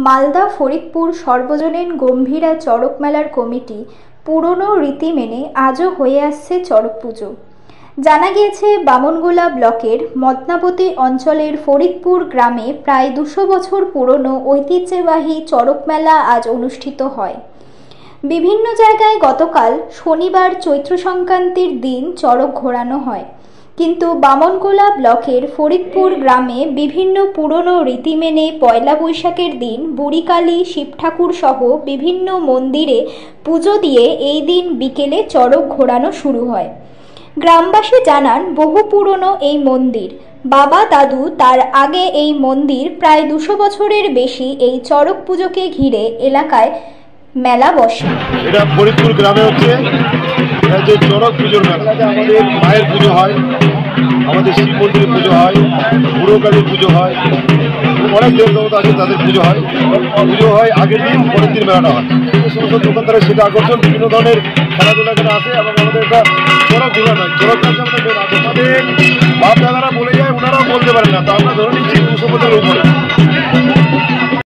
মালদা ফরিদপুর সর্বজনীন গম্ভীরা চড়ক মেলার কমিটি পুরনো রীতি মেনে আজও হয়ে আসছে চড়ক পুজো। জানা গিয়েছে বামনগোলা ব্লকের মদনাবতী অঞ্চলের ফরিদপুর গ্রামে প্রায় 200 বছর পুরনো ঐতিহ্যবাহী চড়ক মেলা আজ অনুষ্ঠিত হয়। বিভিন্ন জায়গায় গতকাল শনিবার চৈত্র সংক্রান্তির দিন চড়ক ঘোরানো হয়, কিন্তু বামনগোলা ব্লকের ফরিদপুর গ্রামে বিভিন্ন পুরনো রীতি মেনে পয়লা বৈশাখের দিন বুড়িকালী, শিব ঠাকুর সহ বিভিন্ন মন্দিরে পুজো দিয়ে এই দিন বিকেলে চড়ক ঘোরানো শুরু হয়। গ্রামবাসী জানান, বহু পুরনো এই মন্দির, বাবা দাদু তার আগে এই মন্দির প্রায় 200 বছরের বেশি। এই চড়ক পুজোকে ঘিরে এলাকায় মেলা বসে। এটা ফরিদপুর গ্রামে হচ্ছে যে চড়ক পুজোর মেলা। আমাদের মায়ের পুজো হয়, আমাদের শিব মন্দিরের পুজো হয়, বুড়োকালীর পুজো হয়, অনেক দেবতা আছে তাদের পুজো হয়। পুজো হয় আগের দিন, পরের দিন মেলাটা হয়। সমস্ত দোকানদারা সেটা আকর্ষণ, বিভিন্ন ধরনের খেলাধুলা এখানে আসে এবং আমাদের একটা চড়ক ঘোরা নয়, চড়ক আমাদের বাপ দাদারা বলে যায়, ওনারাও বলতে পারেন না, তো আমরা ধরে নিচ্ছি 200 বছরের উপরে।